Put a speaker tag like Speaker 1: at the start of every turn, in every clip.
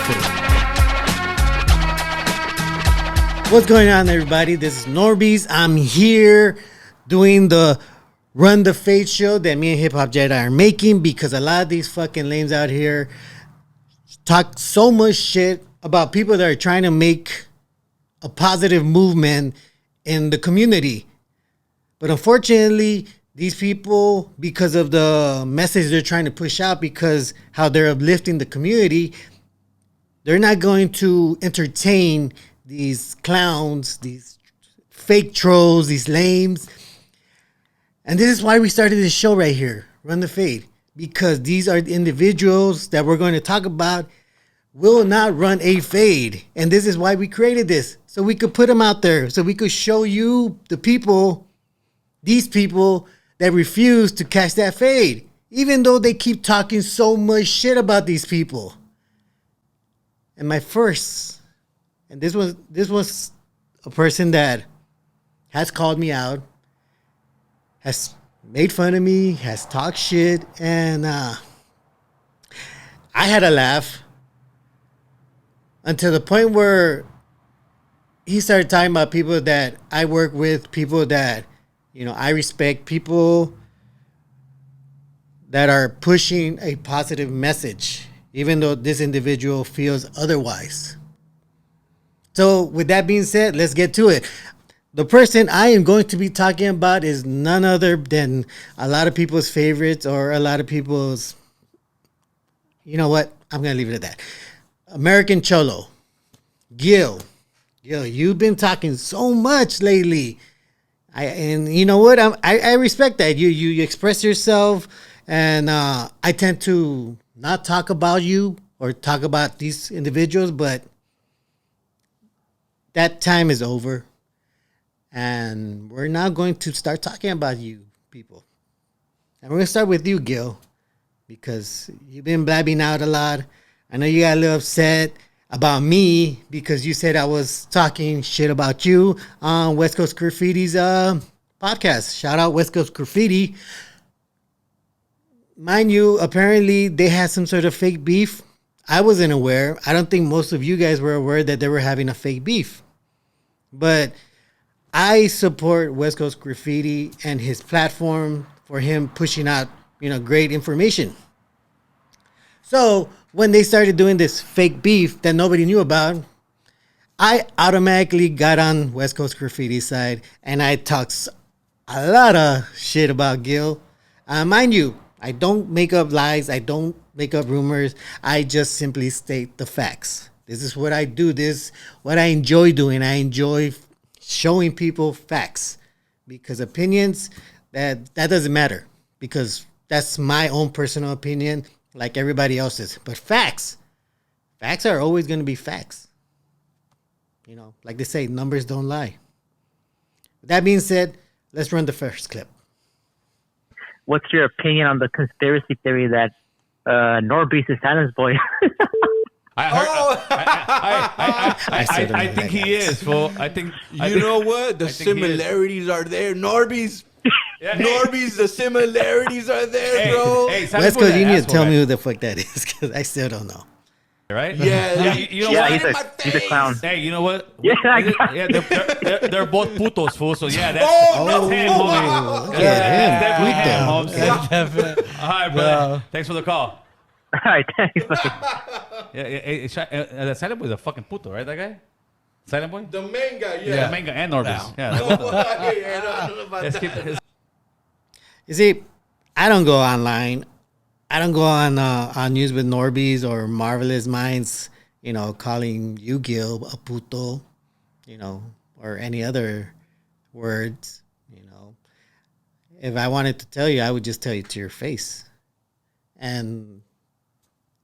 Speaker 1: kidding. What's going on, everybody? This is Norbeez. I'm here doing the Run the Fade show that me and Hip Hop Jedi are making because a lot of these fucking lames out here talk so much shit about people that are trying to make a positive movement in the community. But unfortunately, these people, because of the message they're trying to push out, because how they're uplifting the community, they're not going to entertain these clowns, these fake trolls, these lames. And this is why we started this show right here, Run the Fade, because these are the individuals that we're going to talk about will not run a fade. And this is why we created this, so we could put them out there, so we could show you the people, these people that refuse to catch that fade, even though they keep talking so much shit about these people. And my first, and this was a person that has called me out, has made fun of me, has talked shit, and I had a laugh until the point where he started talking about people that I work with, people that, you know, I respect, people that are pushing a positive message, even though this individual feels otherwise. So with that being said, let's get to it. The person I am going to be talking about is none other than a lot of people's favorites, or a lot of people's, you know what? I'm going to leave it at that. American Cholo. Gil, you've been talking so much lately. And you know what? I respect that. You express yourself, and I tend to not talk about you or talk about these individuals, but that time is over. And we're now going to start talking about you people. And we're going to start with you, Gil, because you've been blabbing out a lot. I know you got a little upset about me because you said I was talking shit about you on West Coast Graffiti's podcast. Shout out West Coast Graffiti. Mind you, apparently they had some sort of fake beef. I wasn't aware. I don't think most of you guys were aware that they were having a fake beef. But I support West Coast Graffiti and his platform for him pushing out, you know, great information. So when they started doing this fake beef that nobody knew about, I automatically got on West Coast Graffiti's side and I talked a lot of shit about Gil. Mind you, I don't make up lies. I don't make up rumors. I just simply state the facts. This is what I do. This is what I enjoy doing. I enjoy showing people facts, because opinions, that doesn't matter, because that's my own personal opinion like everybody else's. But facts are always going to be facts. You know, like they say, numbers don't lie. With that being said, let's run the first clip.
Speaker 2: What's your opinion on the conspiracy theory that Norbeez is Santa's boy?
Speaker 3: I think he is, fool. You know what? The similarities are there. Norbeez. Yeah, Norbeez, the similarities are there, bro.
Speaker 1: West Coast, you need to tell me who the fuck that is, because I still don't know.
Speaker 3: Right?
Speaker 2: Yeah,
Speaker 3: you know what?
Speaker 2: He's a clown.
Speaker 3: Hey, you know what?
Speaker 2: Yeah,
Speaker 3: they're both putos, fool. So yeah, that's him, homie.
Speaker 1: Get him,
Speaker 3: puto. All right, brother. Thanks for the call.
Speaker 2: All right, thanks.
Speaker 3: That Silent Boy is a fucking puto, right? That guy? Silent Boy?
Speaker 4: The main guy, yeah.
Speaker 3: The main guy and Norbeez. Yeah.
Speaker 4: I don't know about that.
Speaker 1: You see, I don't go online. I don't go on News with Norbeez or Marvelous Minds, you know, calling you, Gil, a puto, you know, or any other words, you know. If I wanted to tell you, I would just tell you to your face. And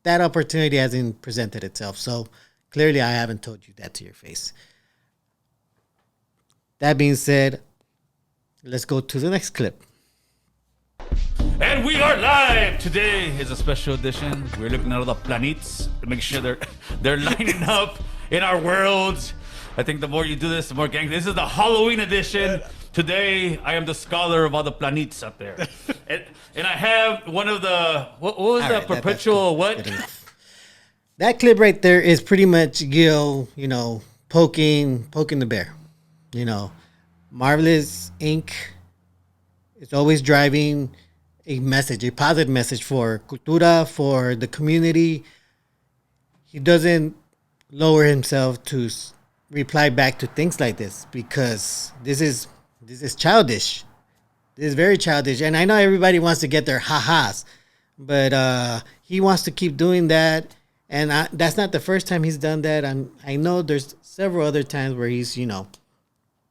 Speaker 1: that opportunity hasn't presented itself. So clearly I haven't told you that to your face. That being said, let's go to the next clip.
Speaker 3: And we are live! Today is a special edition. We're looking at all the planets to make sure they're lining up in our worlds. I think the more you do this, the more gang. This is the Halloween edition. Today, I am the scholar of all the planets out there. and I have one of the, what was the perpetual what?
Speaker 1: That clip right there is pretty much Gil, poking the bear. Marvelous Inc. is always driving a message, a positive message for cultura, for the community. He doesn't lower himself to reply back to things like this because this is childish. This is very childish, and I know everybody wants to get their ha-has, but he wants to keep doing that. And that's not the first time he's done that. I know there's several other times where he's,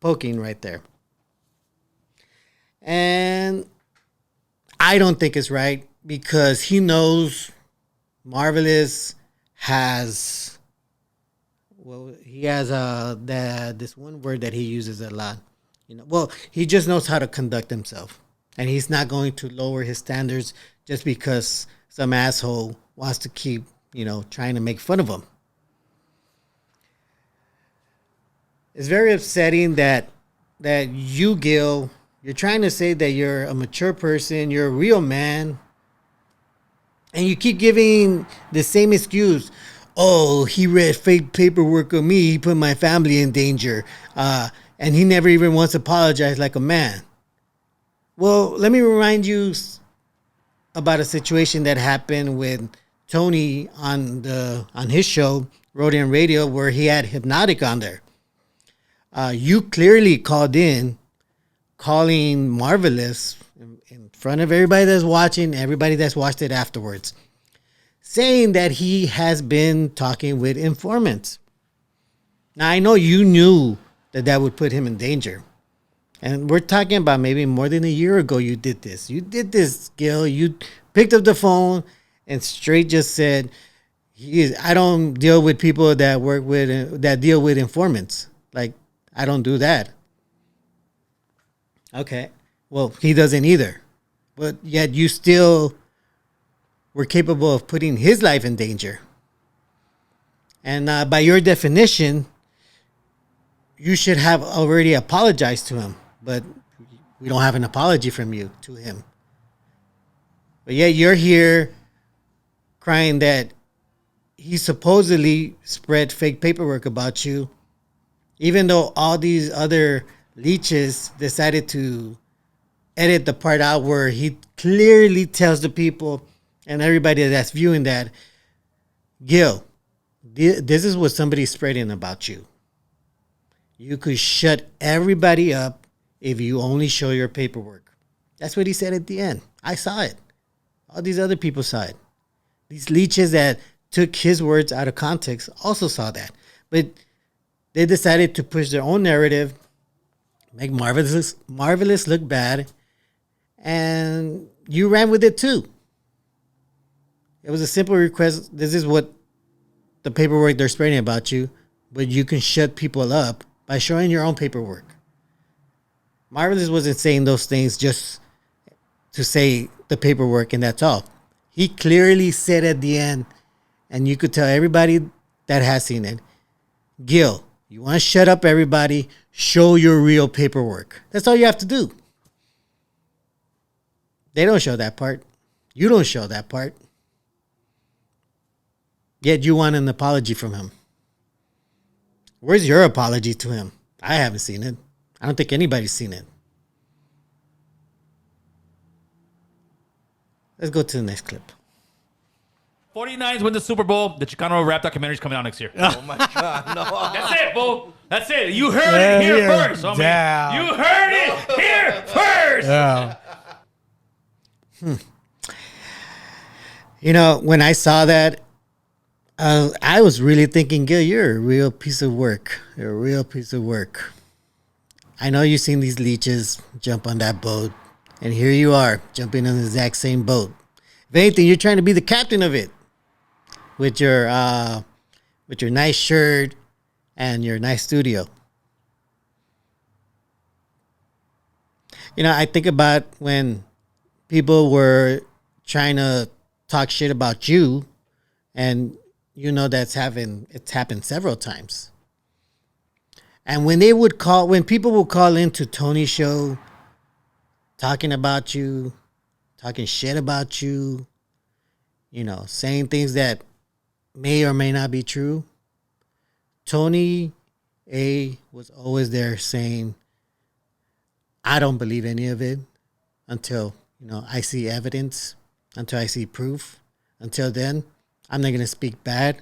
Speaker 1: poking right there. And I don't think it's right because he knows Marvelous has, this one word that he uses a lot. He just knows how to conduct himself. And he's not going to lower his standards just because some asshole wants to keep trying to make fun of him. It's very upsetting that you, Gil, you're trying to say that you're a mature person, you're a real man, and you keep giving the same excuse. Oh, he read fake paperwork on me, he put my family in danger, and he never even once apologized like a man. Well, let me remind you about a situation that happened with Tony on his show, Rodin Radio, where he had Hypnotic on there. You clearly called in, calling Marvelous in front of everybody that's watching, everybody that's watched it afterwards, saying that he has been talking with informants. Now, I know you knew that would put him in danger. And we're talking about maybe more than a year ago you did this. You did this, Gil. You picked up the phone and straight just said, I don't deal with people that deal with informants. Like, I don't do that. Okay. Well, he doesn't either. But yet you still were capable of putting his life in danger. And by your definition, you should have already apologized to him. But we don't have an apology from you to him. But yet you're here crying that he supposedly spread fake paperwork about you, even though all these other leeches decided to edit the part out where he clearly tells the people and everybody that's viewing that, Gil, this is what somebody's spreading about you. You could shut everybody up if you only show your paperwork. That's what he said at the end. I saw it. All these other people saw it. These leeches that took his words out of context also saw that. But they decided to push their own narrative, make Marvelous look bad, and you ran with it too. It was a simple request. This is what the paperwork they're spreading about you, but you can shut people up by showing your own paperwork. Marvelous wasn't saying those things just to say the paperwork and that's all. He clearly said at the end, and you could tell everybody that has seen it, Gil, you want to shut up everybody, show your real paperwork. That's all you have to do. They don't show that part. You don't show that part. Yet you want an apology from him. Where's your apology to him? I haven't seen it. I don't think anybody's seen it. Let's go to the next clip.
Speaker 3: 49ers win the Super Bowl. The Chicano rap documentary is coming out next year.
Speaker 4: Oh my God, no.
Speaker 3: That's it, fool. That's it. You heard it here first. Homie.
Speaker 5: Damn.
Speaker 3: You heard it here first.
Speaker 5: Yeah.
Speaker 1: When I saw that, I was really thinking, Gil, you're a real piece of work. You're a real piece of work. I know you've seen these leeches jump on that boat, and here you are jumping on the exact same boat. If anything, you're trying to be the captain of it with your nice shirt and your nice studio. I think about when people were trying to talk shit about you, and it's happened several times. And when people would call into Tony's show talking about you, talking shit about you, saying things that may or may not be true, Tony A was always there saying, I don't believe any of it until, I see evidence, until I see proof. Until then, I'm not going to speak bad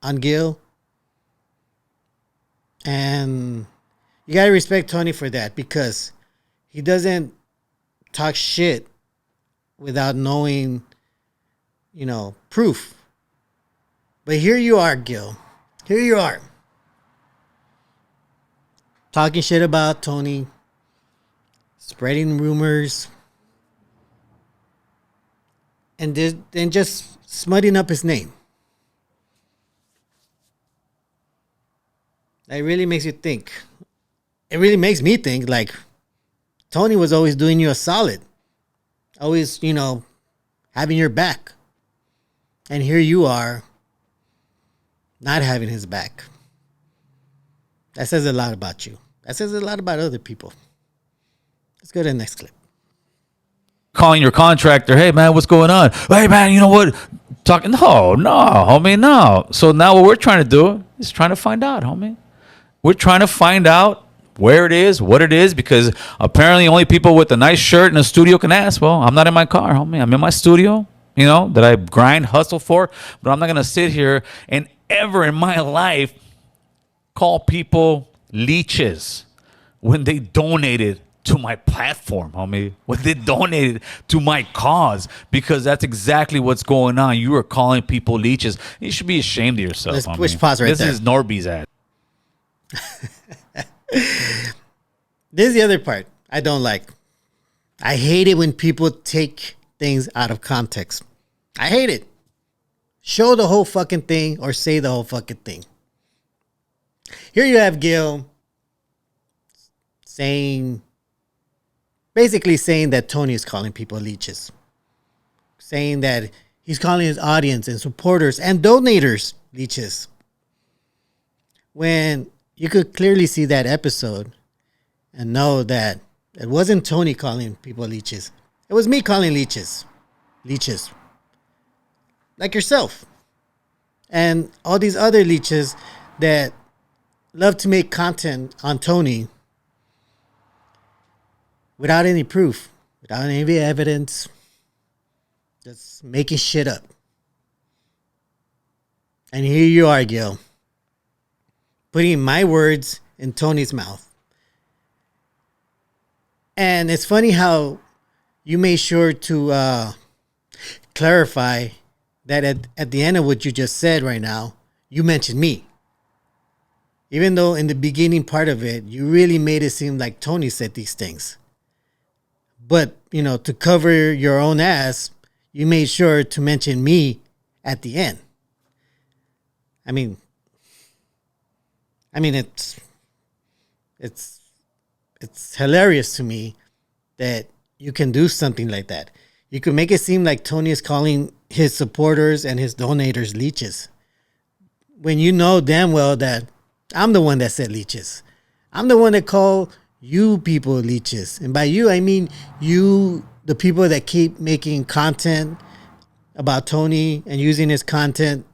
Speaker 1: on Gil. And you got to respect Tony for that, because he doesn't talk shit without knowing, proof. But here you are, Gil. Here you are. Talking shit about Tony. Spreading rumors. And just smutting up his name. That really makes you think. It really makes me think, like, Tony was always doing you a solid. Always, having your back. And here you are, not having his back. That says a lot about you. That says a lot about other people. Let's go to the next clip.
Speaker 3: Calling your contractor, hey man, what's going on? Hey man, you know what? Talking, no, homie, no. So now what we're trying to do is trying to find out, homie. We're trying to find out where it is, what it is, because apparently only people with a nice shirt in a studio can ask. Well, I'm not in my car, homie. I'm in my studio, that I grind, hustle for. But I'm not going to sit here and ever in my life call people leeches when they donated to my platform, homie. When they donated to my cause, because that's exactly what's going on. You are calling people leeches. You should be ashamed of yourself,
Speaker 1: Let's
Speaker 3: homie.
Speaker 1: push pause right
Speaker 3: this
Speaker 1: there.
Speaker 3: This is Norbeez ad.
Speaker 1: This is the other part I don't like. I hate it when people take things out of context. I hate it. Show the whole fucking thing or say the whole fucking thing. Here you have Gil basically saying that Tony is calling people leeches. Saying that he's calling his audience and supporters and donators leeches. When you could clearly see that episode and know that it wasn't Tony calling people leeches. It was me calling leeches. Leeches. Like yourself. And all these other leeches that love to make content on Tony without any proof, without any evidence, just making shit up. And here you are, Gil, putting my words in Tony's mouth. And it's funny how you made sure to clarify that at the end of what you just said right now, you mentioned me. Even though in the beginning part of it, you really made it seem like Tony said these things. But, to cover your own ass, you made sure to mention me at the end. I mean, it's hilarious to me that you can do something like that. You can make it seem like Tony is calling his supporters and his donators leeches, when you know damn well that I'm the one that said leeches. I'm the one that called you people leeches. And by you, I mean you, the people that keep making content about Tony and using his content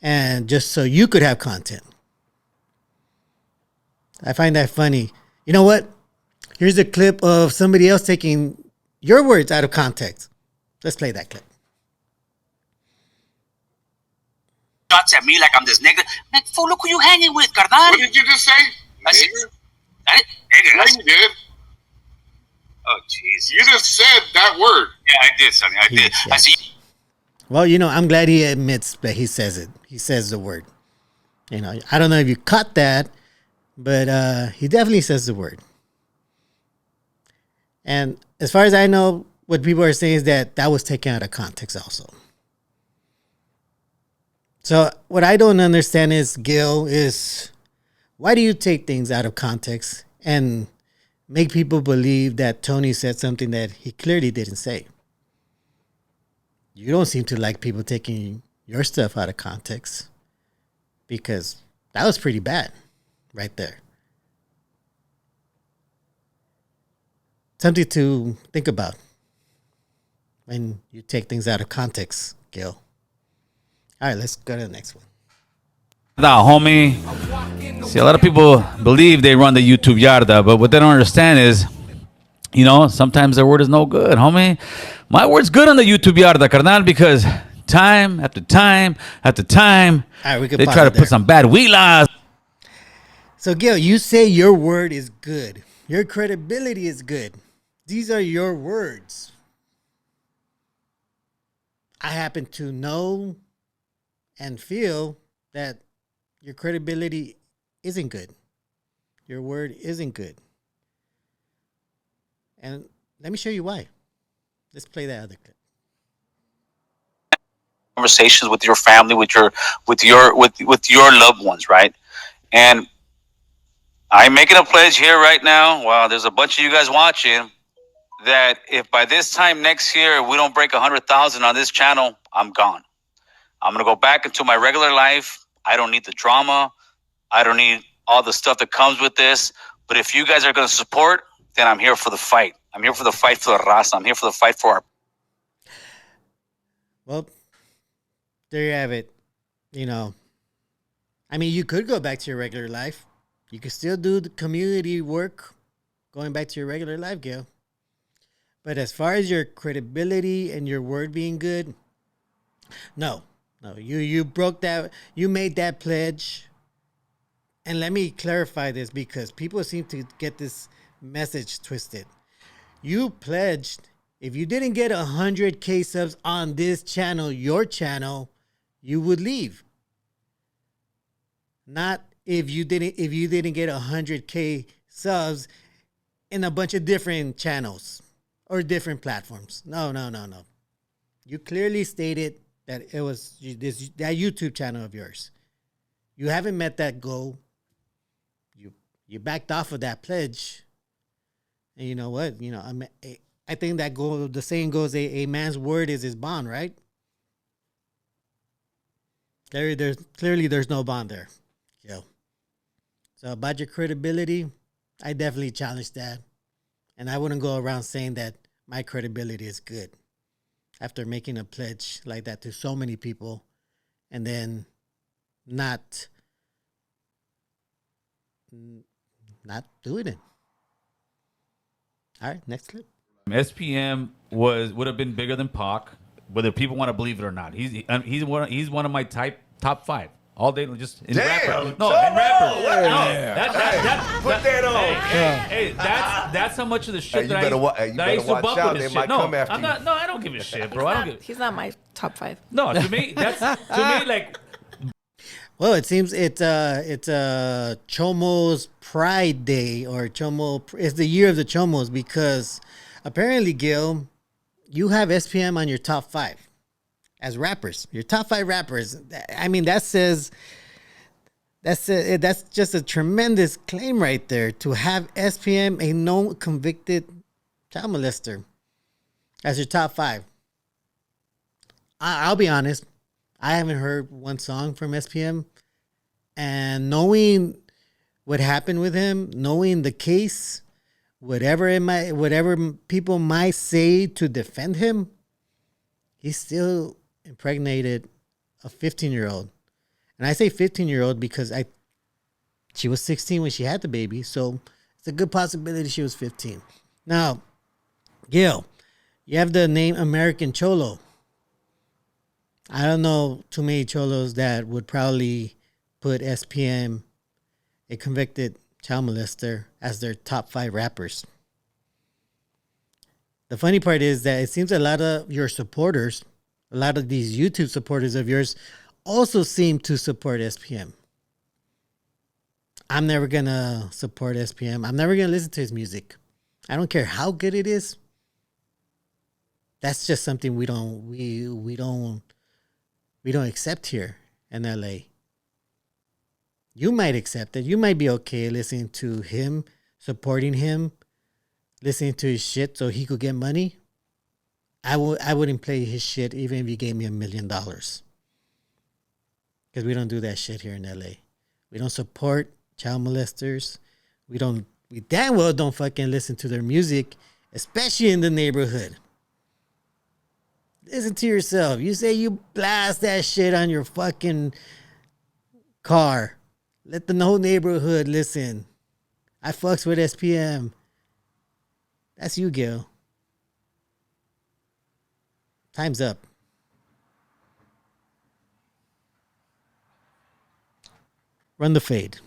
Speaker 1: and just so you could have content. I find that funny. You know what? Here's a clip of somebody else taking your words out of context. Let's play that clip.
Speaker 5: Shots at me like I'm this nigga. Like, fool, look who you hanging with, carnal.
Speaker 6: What did you just say?
Speaker 5: I said,
Speaker 6: Nigga?
Speaker 5: nigga.
Speaker 6: No, you did.
Speaker 5: Oh, jeez.
Speaker 6: You just said that word.
Speaker 5: Yeah, I did, Sonny. I did.
Speaker 1: Yeah.
Speaker 5: I see.
Speaker 1: Well, I'm glad he admits that he says it. He says the word. I don't know if you caught that, but he definitely says the word. And as far as I know, what people are saying is that was taken out of context also. So what I don't understand is, Gil, is why do you take things out of context and make people believe that Tony said something that he clearly didn't say? You don't seem to like people taking your stuff out of context, because that was pretty bad right there. Something to think about when you take things out of context, Gil. All right, let's go to the next one.
Speaker 3: Nah, homie. See, a lot of people believe they run the YouTube yarda, but what they don't understand is, sometimes their word is no good, homie. My word's good on the YouTube yarda, carnal, because time after time after time,
Speaker 1: All right, we can
Speaker 3: they
Speaker 1: pause
Speaker 3: try to
Speaker 1: it there.
Speaker 3: put some bad wheelas.
Speaker 1: So, Gil, you say your word is good. Your credibility is good. These are your words. I happen to know and feel that your credibility isn't good. Your word isn't good. And let me show you why. Let's play that other clip.
Speaker 5: Conversations with your family, with your loved ones, right? And I'm making a pledge here right now. Wow, there's a bunch of you guys watching. That if by this time next year we don't break 100,000 on this channel, I'm gone. I'm gonna go back into my regular life. I don't need the drama. I don't need all the stuff that comes with this. But if you guys are gonna support, then I'm here for the fight. I'm here for the fight for the raza. I'm here for the fight for our.
Speaker 1: Well, there you have it. You could go back to your regular life. You could still do the community work going back to your regular life, Gil. But as far as your credibility and your word being good, no. You broke that. You made that pledge. And let me clarify this because people seem to get this message twisted. You pledged if you didn't get 100K subs on this channel, your channel, you would leave. Not if you didn't get 100K subs in a bunch of different channels or different platforms. No. You clearly stated that it was that YouTube channel of yours. You haven't met that goal. You backed off of that pledge. And you know what? I think that the saying goes, a man's word is his bond, right? There's no bond there. So about your credibility, I definitely challenge that. And I wouldn't go around saying that my credibility is good after making a pledge like that to so many people and then not doing it. All right, next clip.
Speaker 3: SPM would have been bigger than Pac, whether people want to believe it or not. He's one of my top 5 all day. Just in rapper. No, in rapper.
Speaker 4: Put that on.
Speaker 3: Hey, that's how much of the shit
Speaker 4: You
Speaker 3: that I used to
Speaker 4: watch
Speaker 3: bump
Speaker 4: out.
Speaker 3: with
Speaker 4: They
Speaker 3: this
Speaker 4: might
Speaker 3: shit. No,
Speaker 4: come after
Speaker 3: I'm
Speaker 4: you.
Speaker 3: not. No, I don't give a shit, bro.
Speaker 7: He's not my top 5.
Speaker 3: No, to me like.
Speaker 1: Well, it seems it's Chomo's Pride Day or Chomo. It's the year of the Chomos because apparently, Gil, you have SPM on your top 5 as rappers. Your top 5 rappers. I mean, that's just a tremendous claim right there to have SPM, a known convicted child molester, as your top 5. I'll be honest. I haven't heard one song from SPM, and knowing what happened with him, knowing the case, whatever people might say to defend him, he still impregnated a 15-year-old. And I say 15-year-old because she was 16 when she had the baby, so it's a good possibility she was 15. Now, Gil, you have the name American Cholo. I don't know too many cholos that would probably put SPM, a convicted child molester, as their top 5 rappers. The funny part is that it seems a lot of your supporters, a lot of these YouTube supporters of yours, also seem to support SPM. I'm never going to support SPM. I'm never going to listen to his music. I don't care how good it is. That's just something we don't accept here in LA. You might accept it. You might be okay listening to him, supporting him, listening to his shit so he could get money. I wouldn't play his shit even if he gave me $1 million. Because we don't do that shit here in LA. We don't support child molesters. We damn well don't fucking listen to their music, especially in the neighborhood. Listen to yourself. You say you blast that shit on your fucking car. Let the whole neighborhood listen. I fucks with SPM. That's you, Gil. Time's up. Run the fade.